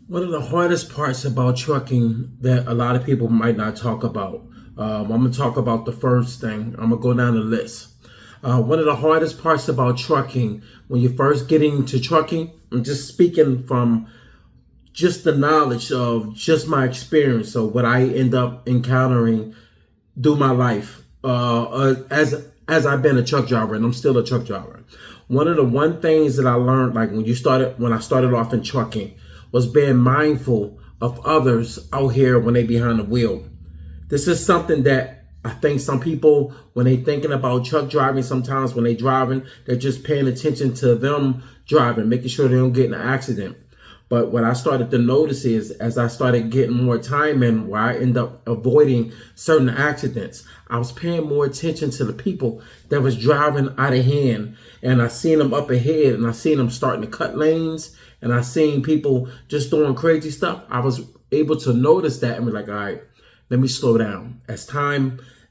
One of the hardest parts about trucking that a lot of people might not talk about. I'm going to talk about the first thing. I'm going to go down the list. One of the hardest parts about trucking, when you're first getting into trucking, I'm just speaking from just the knowledge of just my experience of what I end up encountering through my life as I've been a truck driver, and I'm still a truck driver. One things that I learned, like when I started off in trucking, was being mindful of others out here when they behind the wheel. This is something that I think some people, when they thinking about truck driving, sometimes when they driving, they're just paying attention to them driving, making sure they don't get in an accident. But what I started to notice is as I started getting more time in where I end up avoiding certain accidents, I was paying more attention to the people that was driving out of hand. And I seen them up ahead and I seen them starting to cut lanes and I seen people just doing crazy stuff. I was able to notice that and be like, all right, let me slow down.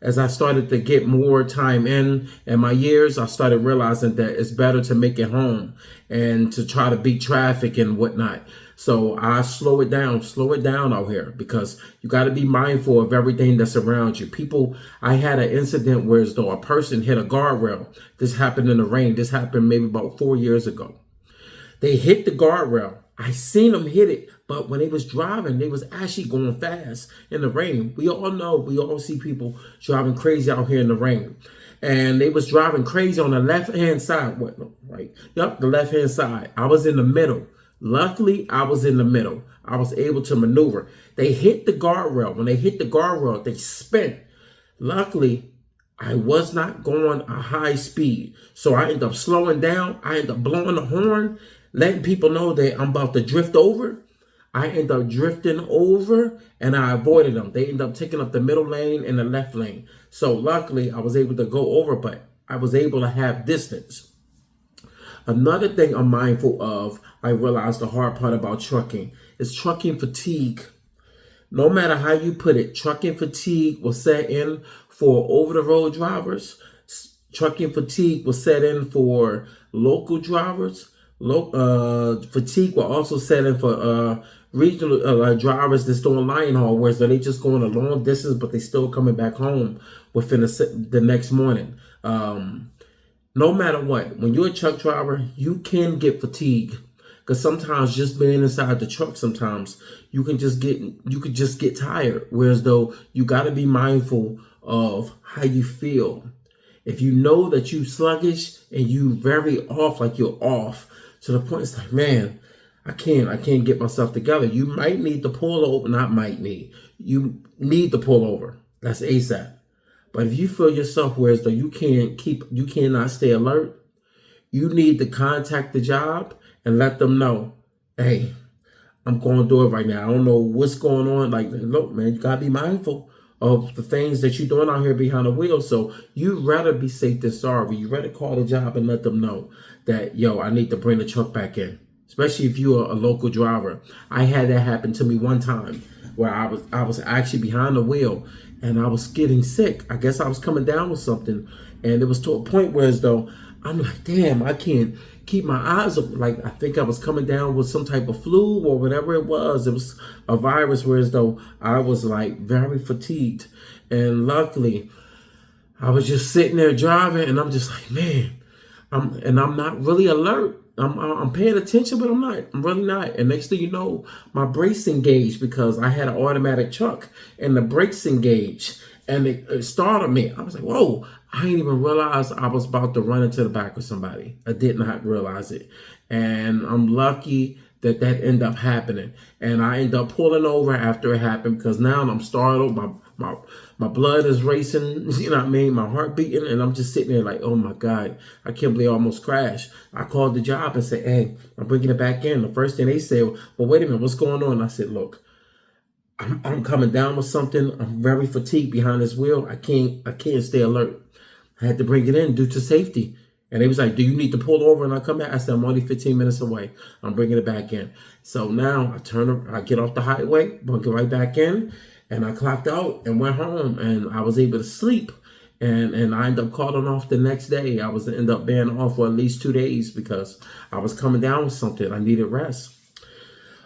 As I started to get more time in my years, I started realizing that it's better to make it home and to try to beat traffic and whatnot. So I slow it down out here because you got to be mindful of everything that's around you. I had an incident where as though a person hit a guardrail. This happened in the rain. This happened maybe about 4 years ago. They hit the guardrail. I seen them hit it, but when they was driving, they was actually going fast in the rain. We all see people driving crazy out here in the rain. And they was driving crazy on the left-hand side. What, no, right? Yep, the left-hand side. I was in the middle. Luckily, I was in the middle. I was able to maneuver. They hit the guardrail. When they hit the guardrail, they spent. Luckily, I was not going a high speed. So I ended up slowing down. I ended up blowing the horn, letting people know that I'm about to drift over. I ended up drifting over and I avoided them. They ended up taking up the middle lane and the left lane. So luckily I was able to go over, but I was able to have distance. Another thing I'm mindful of, I realized the hard part about trucking is trucking fatigue. No matter how you put it, trucking fatigue will set in for over-the-road drivers. Trucking fatigue will set in for local drivers. Fatigue will also set in for regional drivers that's doing line haul, where so they just going a long distance, but they still coming back home within the next morning. No matter what, when you're a truck driver, you can get fatigued. Because sometimes just being inside the truck, sometimes you could just get tired. Whereas though you got to be mindful of how you feel. If you know that you sluggish and you very off, like you're off to the point, it's like, man, I can't get myself together. You might need to pull over, not might need. You need to pull over. That's ASAP. But if you feel yourself whereas though you cannot stay alert, you need to contact the job and let them know, hey, I'm going through it right now. I don't know what's going on. Like, look, man, you gotta be mindful of the things that you're doing out here behind the wheel. So you'd rather be safe than sorry. You'd rather call the job and let them know that, yo, I need to bring the truck back in. Especially if you're a local driver. I had that happen to me one time where I was actually behind the wheel and I was getting sick. I guess I was coming down with something. And it was to a point where as though I'm like, damn, I can't keep my eyes open. Like, I think I was coming down with some type of flu or whatever it was. It was a virus, whereas though I was like very fatigued. And luckily, I was just sitting there driving and I'm just like, man, I'm not really alert. I'm paying attention, but I'm not. I'm really not. And next thing you know, my brakes engaged because I had an automatic truck and the brakes engaged and it startled me. I was like, whoa, I didn't even realize I was about to run into the back of somebody. I did not realize it. And I'm lucky that ended up happening. And I ended up pulling over after it happened because now I'm startled. My blood is racing, you know what I mean? My heart beating, and I'm just sitting there like, oh my God, I can't believe I almost crashed. I called the job and said, hey, I'm bringing it back in. The first thing they said, well, wait a minute, what's going on? I said, look, I'm coming down with something. I'm very fatigued behind this wheel. I can't stay alert. I had to bring it in due to safety. And they was like, do you need to pull over and I come back? I said, I'm only 15 minutes away. I'm bringing it back in. So now I get off the highway, bring it right back in, and I clocked out and went home and I was able to sleep. And I ended up calling off the next day. I was end up being off for at least 2 days because I was coming down with something. I needed rest.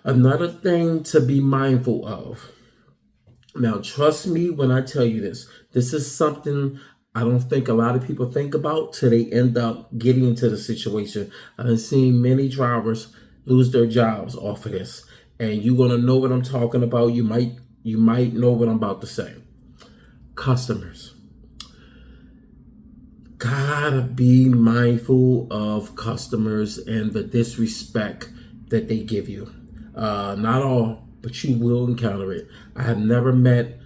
Another thing to be mindful of. Now, trust me when I tell you this. This is something I don't think a lot of people think about till they end up getting into the situation. I've seen many drivers lose their jobs off of this, and you're gonna know what I'm talking about. You might know what I'm about to say. Customers gotta be mindful of customers and the disrespect that they give you. Not all, but you will encounter it. I have never met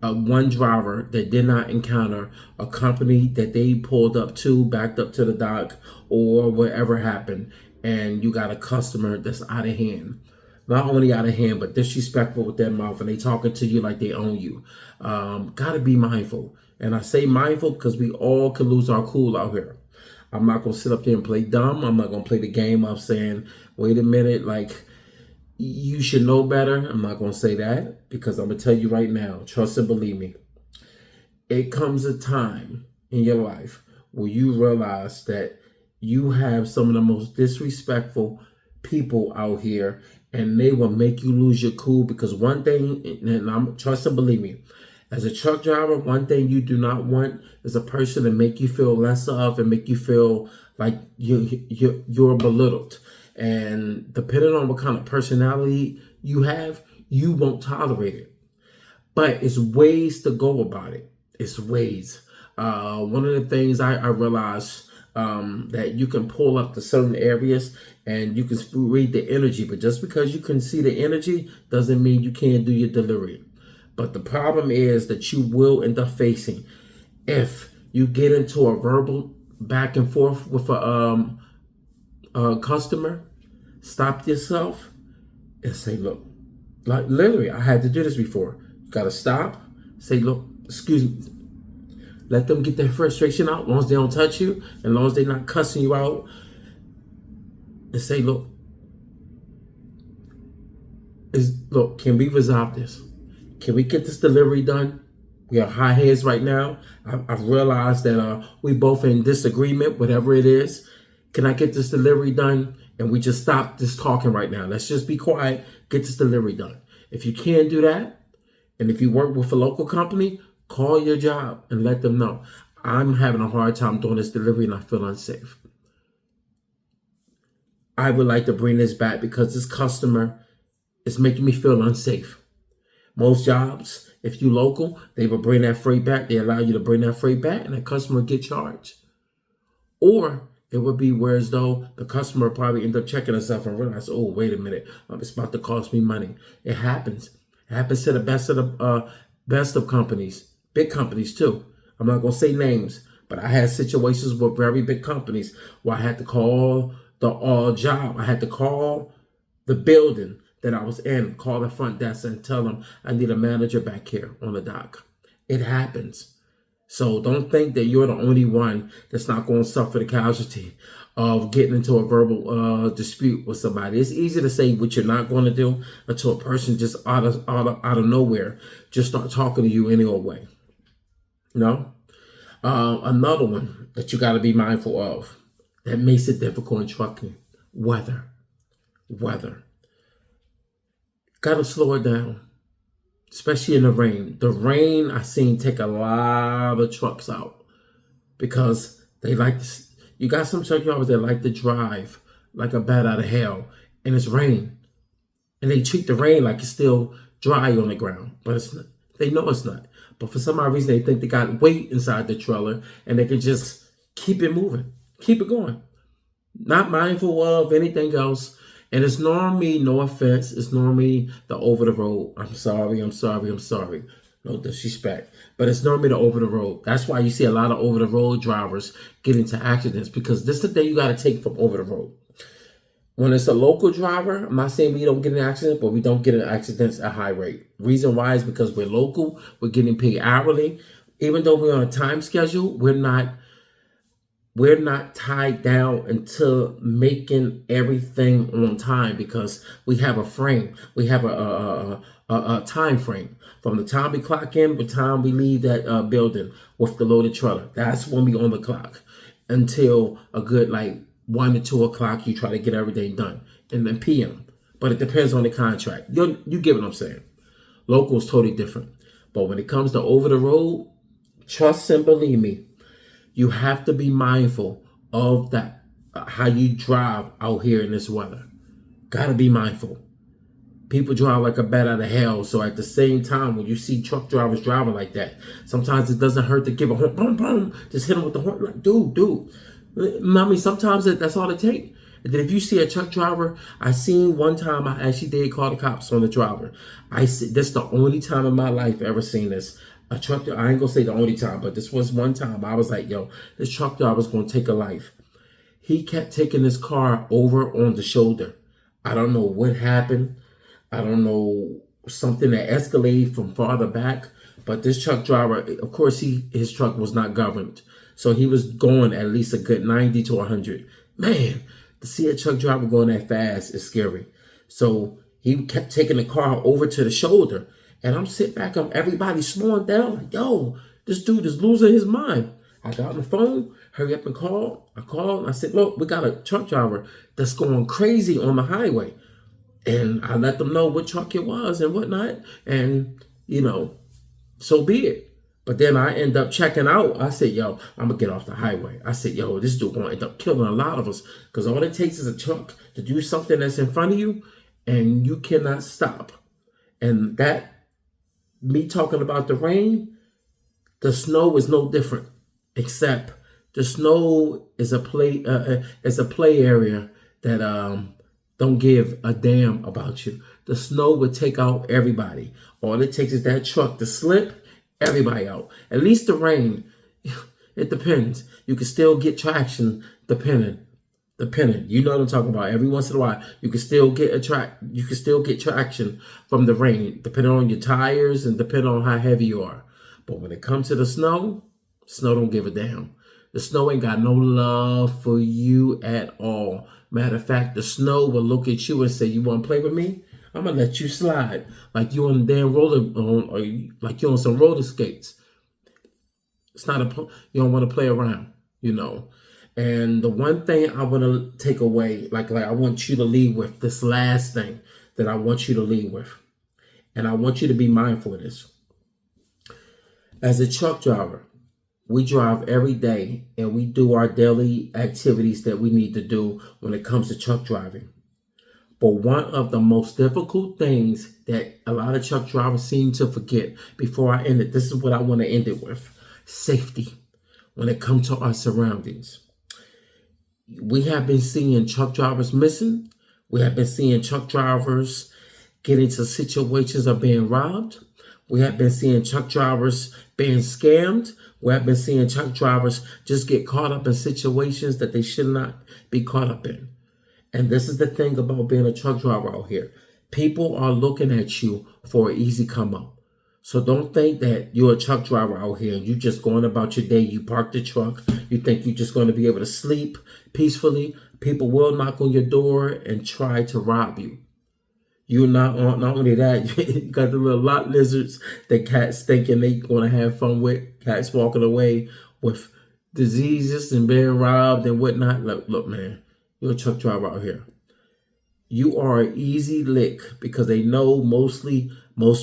one driver that did not encounter a company that they pulled up to, backed up to the dock, or whatever happened, and you got a customer that's out of hand. Not only out of hand, but disrespectful with their mouth, and they talking to you like they own you. Got to be mindful. And I say mindful because we all can lose our cool out here. I'm not going to sit up there and play dumb. I'm not going to play the game of saying, wait a minute, like, you should know better. I'm not going to say that because I'm going to tell you right now, trust and believe me, it comes a time in your life where you realize that you have some of the most disrespectful people out here, and they will make you lose your cool. Because one thing, and I'm trust and believe me, as a truck driver, one thing you do not want is a person to make you feel less of and make you feel like you're belittled. And depending on what kind of personality you have, you won't tolerate it. But it's ways to go about it. It's ways. One of the things I realized that you can pull up to certain areas and you can read the energy, but just because you can see the energy doesn't mean you can't do your delivery. But the problem is that you will end up facing if you get into a verbal back and forth with a customer. Stop yourself and say, look, like literally, I had to do this before. You got to stop, say, look, excuse me. Let them get their frustration out, as long as they don't touch you, and as long as they're not cussing you out. And say, look, can we resolve this? Can we get this delivery done? We are high heads right now. I've realized that we both in disagreement, whatever it is. Can I get this delivery done? And we just stop this talking right now. Let's just be quiet, get this delivery done. If you can't do that, and if you work with a local company, call your job and let them know. I'm having a hard time doing this delivery and I feel unsafe. I would like to bring this back because this customer is making me feel unsafe. Most jobs, if you local, they will bring that freight back. They allow you to bring that freight back and the customer get charged. Or it would be whereas though the customer probably end up checking herself and realize, oh, wait a minute, it's about to cost me money. It happens. It happens to the best of companies, big companies too. I'm not gonna say names, but I had situations with very big companies where I had to call the job. I had to call the building that I was in, call the front desk and tell them I need a manager back here on the dock. It happens. So don't think that you're the only one that's not going to suffer the casualty of getting into a verbal dispute with somebody. It's easy to say what you're not going to do until a person just out of nowhere just start talking to you any old way. No? Another one that you got to be mindful of that makes it difficult in trucking: weather. Got to slow it down, especially in the rain. The rain I seen take a lot of trucks out because they like to. You got some truck drivers that like to drive like a bat out of hell, and it's rain, and they treat the rain like it's still dry on the ground, but it's not. They know it's not. But for some odd reason, they think they got weight inside the trailer, and they can just keep it moving, keep it going, not mindful of anything else. And it's normally, no offense, it's normally the over the road. I'm sorry. No disrespect. But it's normally the over the road. That's why you see a lot of over the road drivers get into accidents, because this is the thing you got to take from over the road. When it's a local driver, I'm not saying we don't get in an accident, but we don't get in accidents at a high rate. Reason why is because we're local, we're getting paid hourly. Even though we're on a time schedule, we're not tied down into making everything on time, because we have a frame. We have a time frame from the time we clock in, the time we leave that building with the loaded trailer. That's when we on the clock until a good 1 to 2 o'clock. You try to get everything done in the PM. but it depends on the contract. You get what I'm saying. Local is totally different. But when it comes to over the road, trust and believe me, you have to be mindful of that, how you drive out here in this weather. Gotta be mindful. People drive like a bat out of hell. So at the same time, when you see truck drivers driving like that, sometimes it doesn't hurt to give a horn, boom, boom, just hit them with the horn. Like, dude. I mean, sometimes that's all it takes. And then if you see a truck driver, I seen one time, I actually did call the cops on the driver. This is the only time in my life I ever seen this. A truck, I ain't gonna say the only time, but this was one time I was like, yo, this truck driver's gonna take a life. He kept taking his car over on the shoulder. I don't know what happened. I don't know, something that escalated from farther back. But this truck driver, of course, his truck was not governed. So he was going at least a good 90 to 100. Man, to see a truck driver going that fast is scary. So he kept taking the car over to the shoulder. And I'm sitting back, everybody's slowing down. Like, yo, this dude is losing his mind. I got on the phone, hurry up and call. I called, and I said, look, we got a truck driver that's going crazy on the highway. And I let them know what truck it was and whatnot. And, so be it. But then I end up checking out. I said, yo, I'm going to get off the highway. I said, yo, this dude going to end up killing a lot of us. Because all it takes is a truck to do something that's in front of you, and you cannot stop. And that, me talking about the rain, the snow is no different. Except the snow is a play area that don't give a damn about you. The snow would take out everybody. All it takes is that truck to slip, everybody out. At least the rain, it depends. You can still get traction depending. You know what I'm talking about. Every once in a while, you can still get traction from the rain, depending on your tires and depending on how heavy you are. But when it comes to the snow don't give a damn. The snow ain't got no love for you at all. Matter of fact, the snow will look at you and say, you want to play with me? I'm going to let you slide. Like you on the damn like you on some roller skates. It's not you don't want to play around, And the one thing I want to take away, like I want you to leave with, this last thing that I want you to leave with. And I want you to be mindful of this. As a truck driver, we drive every day and we do our daily activities that we need to do when it comes to truck driving. But one of the most difficult things that a lot of truck drivers seem to forget, before I end it, this is what I want to end it with: safety when it comes to our surroundings. We have been seeing truck drivers missing. We have been seeing truck drivers get into situations of being robbed. We have been seeing truck drivers being scammed. We have been seeing truck drivers just get caught up in situations that they should not be caught up in. And this is the thing about being a truck driver out here. People are looking at you for an easy come up. So don't think that you're a truck driver out here and you're just going about your day. You park the truck. You think you're just going to be able to sleep peacefully. People will knock on your door and try to rob you. You're not only that, you got the little lot lizards that cats thinking they going to have fun with. Cats walking away with diseases and being robbed and whatnot. Look, man, you're a truck driver out here. You are an easy lick because they know most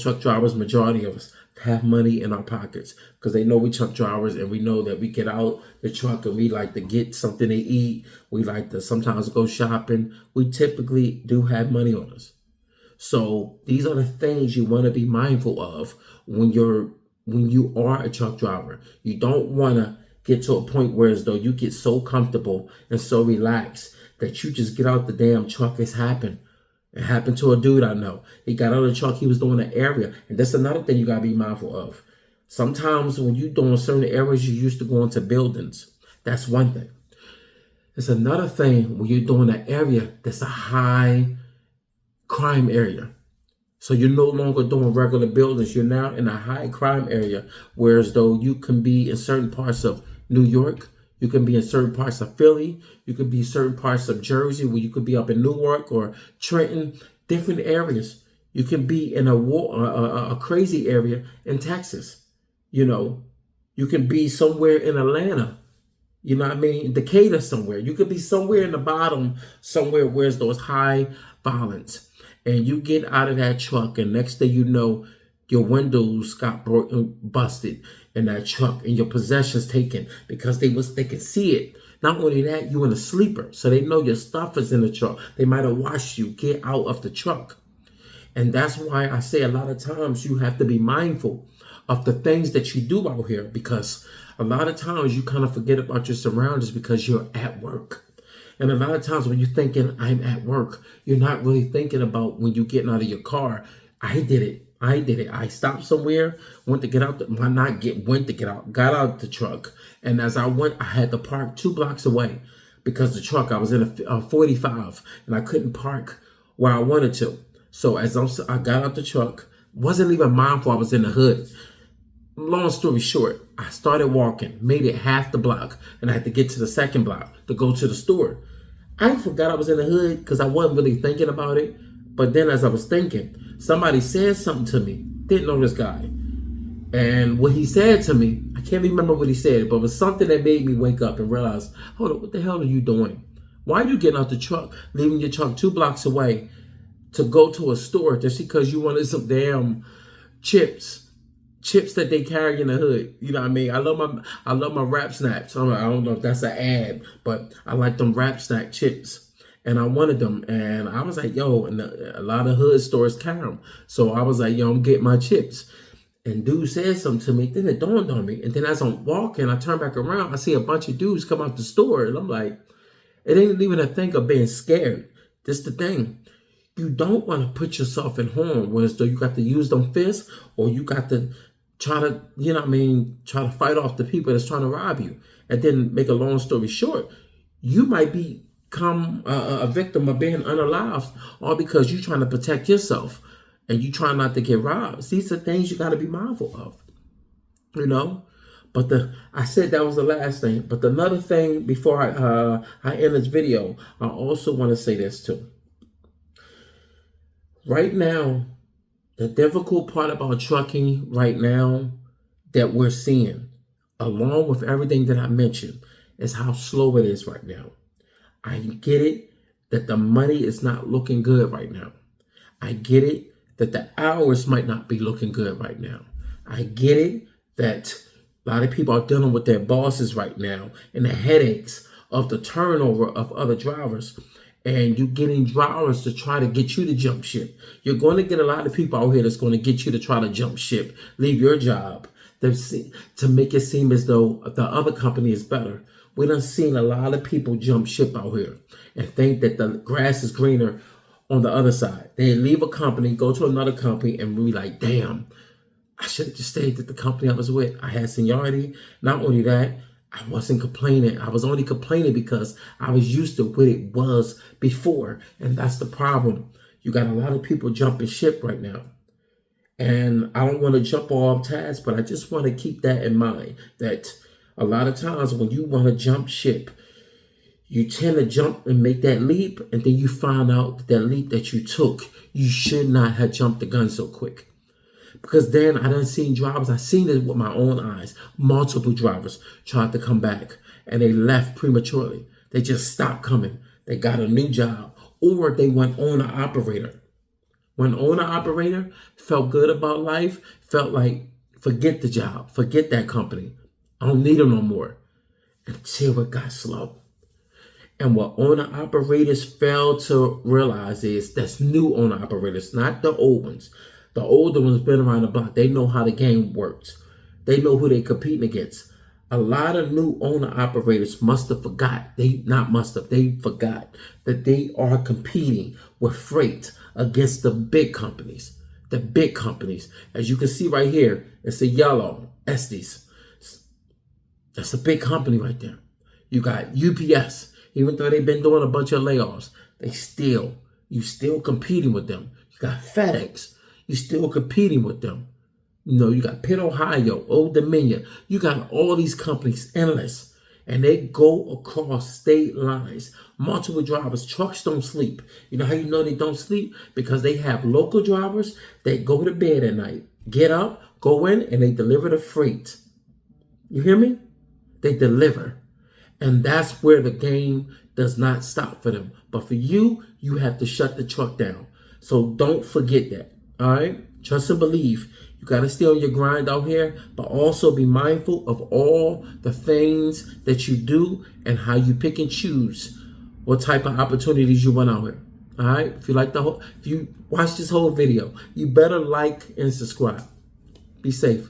truck drivers, majority of us, have money in our pockets because they know we truck drivers and we know that we get out the truck and we like to get something to eat. We like to sometimes go shopping. We typically do have money on us. So these are the things you want to be mindful of when you are a truck driver. You don't want to get to a point where as though you get so comfortable and so relaxed that you just get out the damn truck. It's happened. It happened to a dude I know. He got out of the truck. He was doing an area. And that's another thing you got to be mindful of. Sometimes when you're doing certain areas, you're used to going to buildings. That's one thing. It's another thing when you're doing an area that's a high crime area. So you're no longer doing regular buildings. You're now in a high crime area, whereas though you can be in certain parts of New York, you can be in certain parts of Philly, you could be in certain parts of Jersey, where you could be up in Newark or Trenton, different areas. You can be in a crazy area in Texas. You can be somewhere in Atlanta. You know what I mean? Decatur somewhere. You could be somewhere in the bottom, somewhere where there's high violence. and you get out of that truck, and next thing you know, your windows got broken, busted in that truck, and your possessions taken because they can see it. Not only that, you in a sleeper, so they know your stuff is in the truck. They might have watched you get out of the truck. And that's why I say a lot of times you have to be mindful of the things that you do out here, because a lot of times you kind of forget about your surroundings because you're at work. And a lot of times when you're thinking, I'm at work, you're not really thinking about when you're getting out of your car. I did it. I stopped somewhere, went to get out. Got out the truck. And as I went, I had to park 2 blocks away because the truck, I was in a 45 and I couldn't park where I wanted to. So as I got out the truck, wasn't even mindful I was in the hood. Long story short, I started walking, made it half the block, and I had to get to the second block to go to the store. I forgot I was in the hood because I wasn't really thinking about it. But then as I was thinking, somebody said something to me. Didn't know this guy. And what he said to me, I can't remember what he said, but it was something that made me wake up and realize, hold on, what the hell are you doing? Why are you getting out the truck, leaving your truck 2 blocks away to go to a store just because you wanted some damn chips that they carry in the hood? You know what I mean? I love my Rap Snacks. I don't know if that's an ad, but I like them Rap Snack chips. And I wanted them, and I was like, yo, and a lot of hood stores carry them. So I was like, yo, I'm getting my chips. And dude said something to me, then it dawned on me. And then as I'm walking, I turn back around, I see a bunch of dudes come out the store, and I'm like, it ain't even a thing of being scared. This the thing. You don't want to put yourself in harm, whereas though you got to use them fists, or you got to try to, you know what I mean, try to fight off the people that's trying to rob you. And then make a long story short, you might become a victim of being unalived, all because you're trying to protect yourself and you try not to get robbed. These are things you got to be mindful of, you know. But I said that was the last thing. But another thing before I end this video, I also want to say this too. Right now, the difficult part about trucking right now that we're seeing, along with everything that I mentioned, is how slow it is right now. I get it that the money is not looking good right now. I get it that the hours might not be looking good right now. I get it that a lot of people are dealing with their bosses right now and the headaches of the turnover of other drivers. And you're getting drivers to try to get you to jump ship. You're going to get a lot of people out here that's going to get you to try to jump ship, leave your job, to make it seem as though the other company is better. We done seen a lot of people jump ship out here and think that the grass is greener on the other side. They leave a company, go to another company, and be like, damn, I should have just stayed at the company I was with. I had seniority. Not only that, I wasn't complaining. I was only complaining because I was used to what it was before. And that's the problem. You got a lot of people jumping ship right now. And I don't want to jump off task, but I just want to keep that in mind, that a lot of times when you want to jump ship, you tend to jump and make that leap, and then you find out that leap that you took, you should not have jumped the gun so quick. Because then I done seen drivers, I seen it with my own eyes. Multiple drivers tried to come back and they left prematurely. They just stopped coming. They got a new job, or they went owner operator. When owner operator, felt good about life, felt like forget the job, forget that company. I don't need them no more. Until it got slow. And what owner operators fail to realize is that's new owner operators, not the old ones. The older ones been around the block. They know how the game works. They know who they're competing against. A lot of new owner operators forgot that they are competing with freight against the big companies. The big companies. As you can see right here, it's a yellow, Estes. That's a big company right there. You got UPS. Even though they've been doing a bunch of layoffs, you still competing with them. You got FedEx. You still competing with them. You know, you got Pitt, Ohio, Old Dominion. You got all these companies, endless. And they go across state lines. Multiple drivers. Trucks don't sleep. You know how you know they don't sleep? Because they have local drivers that go to bed at night, get up, go in, and they deliver the freight. You hear me? They deliver. And that's where the game does not stop for them. But for you, you have to shut the truck down. So don't forget that. All right? Trust and believe. You got to stay on your grind out here, but also be mindful of all the things that you do and how you pick and choose what type of opportunities you want out here. All right? If you watch this whole video, you better like and subscribe. Be safe.